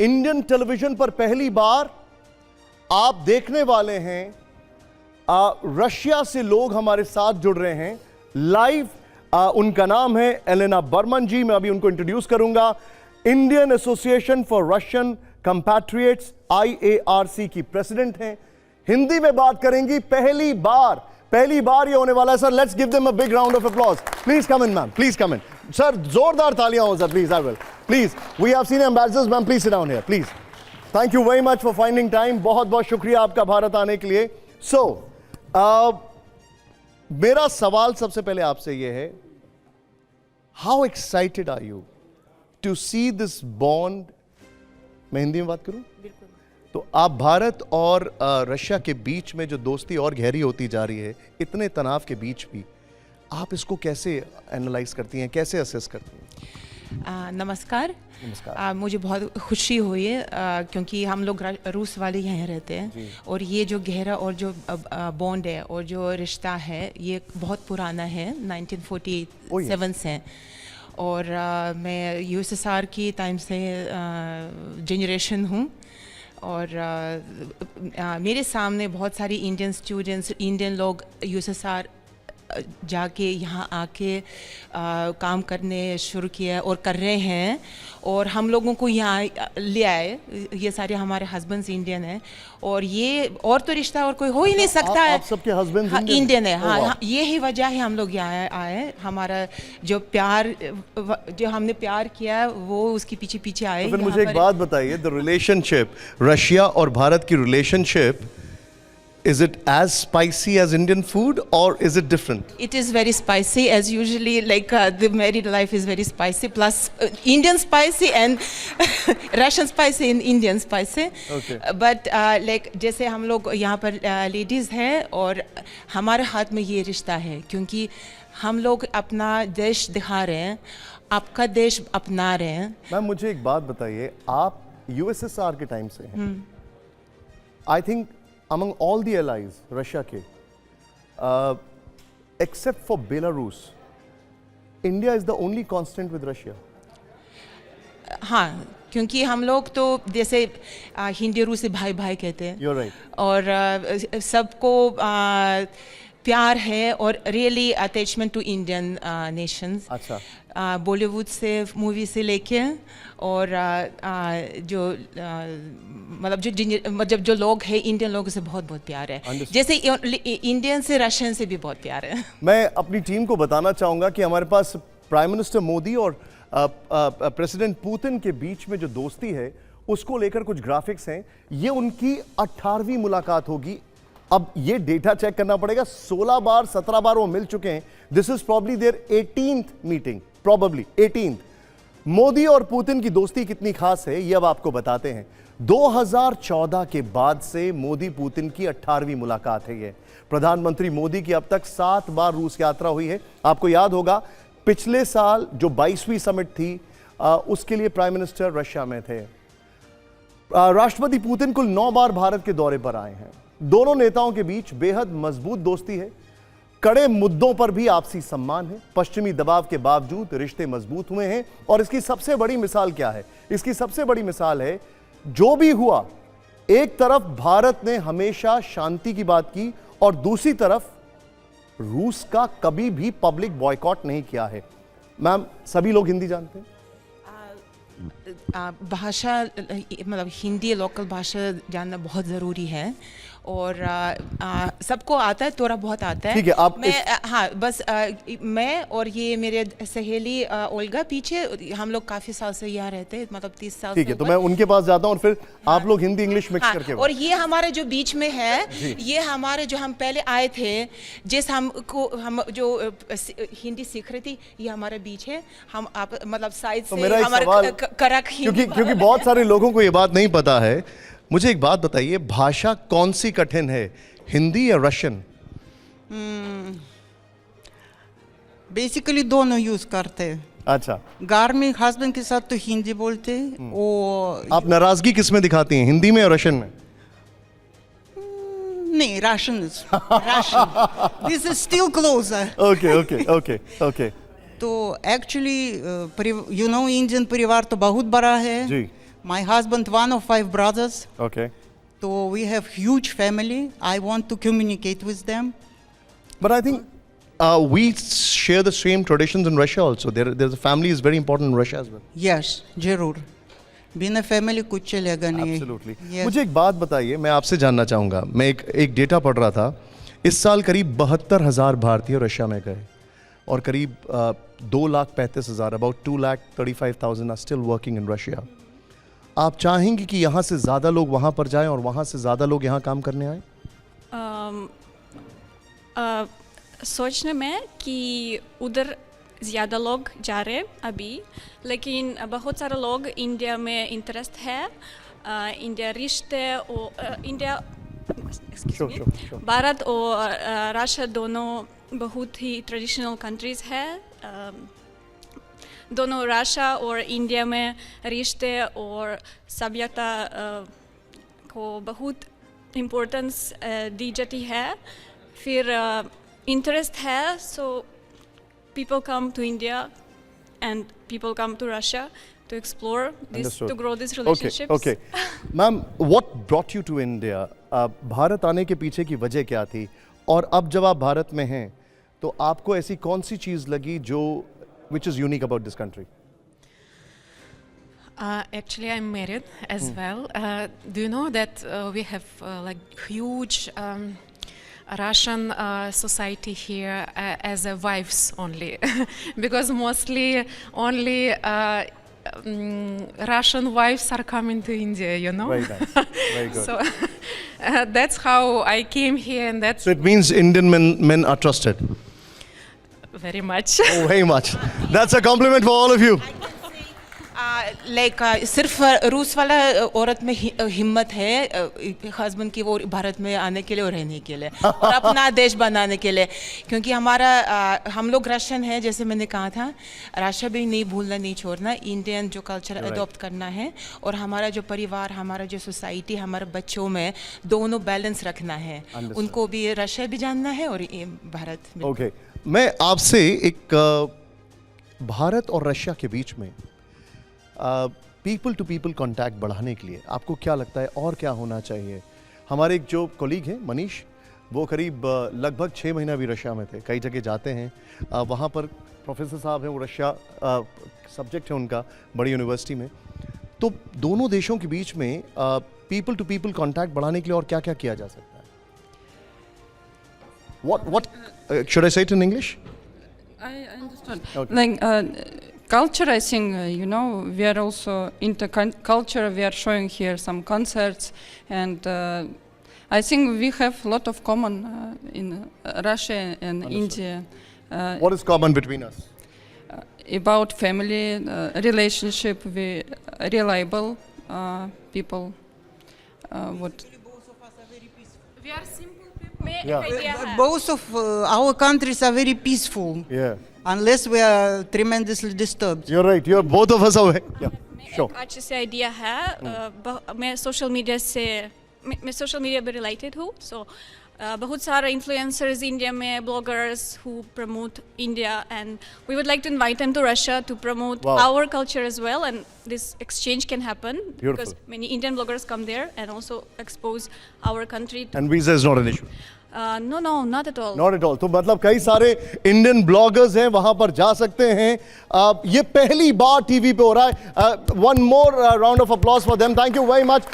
Indian television पर पहली बार आप देखने वाले हैं रशिया से लोग हमारे साथ जुड़ रहे हैं लाइव। उनका नाम है एलेना बर्मन जी। मैं अभी उनको इंट्रोड्यूस करूंगा। Indian association for Russian compatriots IARC की प्रेसिडेंट हैं। हिंदी में बात करेंगी पहली बार ये होने वाला है। Sir, let's give them a big round of applause. Please come in ma'am, please come in. Sir, जोरदार तालियां हो sir, please. I will please, we have seen ambassadors ma'am, please sit down here please. Thank you very much for finding time. बहुत बहुत शुक्रिया आपका भारत आने के लिए। सो मेरा सवाल सबसे पहले आपसे यह है, how excited are you to see this bond? मैं हिंदी में बात करूं? बिल्कुल। तो आप भारत और रशिया के बीच में जो दोस्ती और गहरी होती जा रही है, इतने तनाव के बीच भी आप इसको कैसे एनालाइज करती हैं, कैसे असेस करती हैं? नमस्कार। मुझे बहुत खुशी हुई है क्योंकि हम लोग रूस वाले यहाँ रहते हैं और ये जो गहरा और जो बॉन्ड है और जो रिश्ता है ये बहुत पुराना है, 1947 से। और मैं USSR की टाइम से जनरेशन हूँ और मेरे सामने बहुत सारी इंडियन स्टूडेंट्स, इंडियन लोग USSR जाके यहाँ आके काम करने शुरू किया और कर रहे हैं और हम लोगों को यहाँ ले आए। ये सारे हमारे हस्बैंड्स इंडियन हैं और ये और तो रिश्ता और कोई हो ही नहीं सकता है। आप सबके हस्बैंड्स इंडियन है? हाँ, यही वजह है हम लोग यहाँ आए। हमारा जो प्यार, जो हमने प्यार किया वो उसके पीछे पीछे आए। तो फिर मुझे एक बात बताइए, द रिलेशनशिप, रशिया और भारत की relationship, is it as spicy as Indian food or is it different? It is very spicy as usually, like the married life is very spicy, plus Indian spicy and Russian spicy and Indian spicy. Okay. But like जैसे हम लोग यहाँ पर ladies हैं और हमारे हाथ में ये रिश्ता है क्योंकि हम लोग अपना देश दिखा रहे हैं, आपका देश अपना रहे हैं। मैम, मुझे एक बात बताइए, आप USSR के टाइम से हैं। I think among all the allies, Russia के, except for Belarus, India is the only constant with Russia. हाँ, क्योंकि हम लोग तो जैसे हिंदी रूसी भाई भाई कहते हैं। You're right. और सबको प्यार है और really attachment to Indian nations. अच्छा। बॉलीवुड से मूवी से लेके और जो मतलब जो लोग हैं इंडियन लोगों से बहुत बहुत प्यार है। जैसे इंडियन से रशियन से भी बहुत प्यार है। मैं अपनी टीम को बताना चाहूंगा कि हमारे पास प्राइम मिनिस्टर मोदी और प्रेसिडेंट पुतिन के बीच में जो दोस्ती है उसको लेकर कुछ ग्राफिक्स हैं। ये उनकी 18वीं मुलाकात होगी। अब ये डेटा चेक करना पड़ेगा, 16 बार 17 बार वो मिल चुके हैं। This is probably their 18th meeting, probably 18th। Modi और पुतिन की दोस्ती कितनी खास है ये अब आपको बताते हैं। 2014 के बाद से मोदी पुतिन की 18वीं मुलाकात है ये। प्रधानमंत्री मोदी की अब तक 7 बार रूस यात्रा हुई है। आपको याद होगा पिछले साल जो 22वीं समिट थी उसके लिए प्राइम मिनिस्टर रशिया में थे। राष्ट्रपति पुतिन कुल 9 बार भारत के दौरे पर आए हैं। दोनों नेताओं के बीच बेहद मजबूत दोस्ती है। कड़े मुद्दों पर भी आपसी सम्मान है। पश्चिमी दबाव के बावजूद रिश्ते मजबूत हुए हैं और इसकी सबसे बड़ी मिसाल क्या है? इसकी सबसे बड़ी मिसाल है, जो भी हुआ, एक तरफ भारत ने हमेशा शांति की बात की और दूसरी तरफ रूस का कभी भी पब्लिक बॉयकॉट नहीं किया है। मैम, सभी लोग हिंदी जानते हैं? भाषा मतलब हिंदी लोकल भाषा जानना बहुत ज़रूरी है और सबको आता है, थोड़ा बहुत आता है। ठीक है, आप हाँ, बस मैं और ये मेरे सहेली ओल्गा, पीछे हम लोग काफ़ी साल से यहाँ रहते हैं, मतलब 30 साल। ठीक है, तो मैं उनके पास जाता हूँ और फिर आप लोग हिंदी इंग्लिश मिक्स करके। और ये हमारे जो बीच में है, ये हमारे जो हम पहले आए थे, जिस हम जो हिंदी सीख रही थी, ये हमारे बीच है। हम आप मतलब साइड से हमारे करक, क्योंकि बहुत सारे लोगों को ये बात नहीं पता है। मुझे एक बात बताइए, भाषा कौन सी कठिन है, हिंदी या रशियन? बेसिकली दोनों यूज करते हैं। अच्छा। घर में हस्बैंड के साथ तो हिंदी बोलते हैं। आप नाराजगी किस में दिखाती हैं, हिंदी में या रशियन में? नहीं, Russian. This is still closer. Okay okay okay okay. तो एक्चुअली इंडियन परिवार तो बहुत बड़ा है जी। My husband, one of 5 brothers. Okay. So we have huge family. I want to communicate with them. But I think we share the same traditions in Russia also. There's a family is very important in Russia as well. Yes, जरूर. बिना family कुछ चलेगा नहीं. Absolutely. Yes. मुझे एक बात बताइए, मैं आपसे जानना चाहूँगा. मैं एक डेटा पढ़ रहा था. इस साल करीब 72,000 भारतीय रशिया में गए और करीब 2,35,000, about 2,35,000 are still working in Russia. आप चाहेंगे कि यहाँ से ज़्यादा लोग वहाँ पर जाएं और वहाँ से ज़्यादा लोग यहाँ काम करने आए? सोचने में कि उधर ज़्यादा लोग जा रहे हैं अभी, लेकिन बहुत सारे लोग इंडिया में इंटरेस्ट है. इंडिया रिश्ते और इंडिया भारत और रशिया दोनों बहुत ही ट्रेडिशनल कंट्रीज़ है. दोनों रशिया और इंडिया में रिश्ते और सभ्यता को बहुत इम्पोर्टेंस दी जाती है. फिर इंटरेस्ट है, सो people come to India and people come to Russia to explore this, Understood. to grow these relationships. Okay. Ma'am, what brought you to India? Bharat आने के पीछे की वजह क्या थी? और अब जब आप भारत में हैं, तो आपको ऐसी कौन सी चीज़ लगी जो which is unique about this country? Actually, I'm married as well. Do you know that we have like huge Russian society here as a wives only, because mostly only Russian wives are coming to India, you know. Very nice. Very good. So that's how I came here, and that's So it means Indian men are trusted. very much. Oh, very much. That's a compliment for all of you. Like सिर्फ रूस वाला औरत में हिम्मत है husband की वो भारत में आने के लिए और रहने के लिए और अपना देश बनाने के लिए, क्योंकि हम लोग रशियन हैं, जैसे मैंने कहा था. रशिया भी नहीं भूलना, नहीं छोड़ना, इंडियन जो कल्चर अडॉप्ट करना है और हमारा जो परिवार, हमारा जो सोसाइटी, हमारे बच्चों में दोनों बैलेंस रखना है. उनको भी रशिया भी जानना है और भारत भी. ओके, मैं आपसे एक भारत और रशिया के बीच में पीपल टू पीपल कांटेक्ट बढ़ाने के लिए आपको क्या लगता है और क्या होना चाहिए? हमारे एक जो कॉलीग हैं मनीष, वो करीब लगभग 6 महीना भी रशिया में थे, कई जगह जाते हैं. वहाँ पर प्रोफेसर साहब हैं, वो रशिया सब्जेक्ट है उनका बड़ी यूनिवर्सिटी में. तो दोनों देशों के बीच में पीपल टू पीपल कांटेक्ट बढ़ाने के लिए और क्या क्या किया जा सकता है? What should I say it in English? I understand. Okay. Like culture, I think, we are also into culture. We are showing here some concerts, and I think we have a lot of common in Russia and India. What is common between us? About family relationship, we reliable people. What? We are simple people. Yeah. Both of our countries are very peaceful, Yeah. unless we are tremendously disturbed. You're right. Both of us are. Yeah. Sure. एक अच्छी सी idea है. मैं social media पे related हूँ, सो बहुत सारे influencers India में, bloggers who promote India, and we would like to invite them to Russia to promote Wow. our culture as well, and this exchange can happen Beautiful. because many Indian bloggers come there and also expose our country to, And visa is not an issue. no, not at all. Not at all. तो मतलब कई सारे Indian bloggers हैं, वहां पर जा सकते हैं. ये पहली बार टीवी पे हो रहा है. One more round of applause for them. Thank you very much.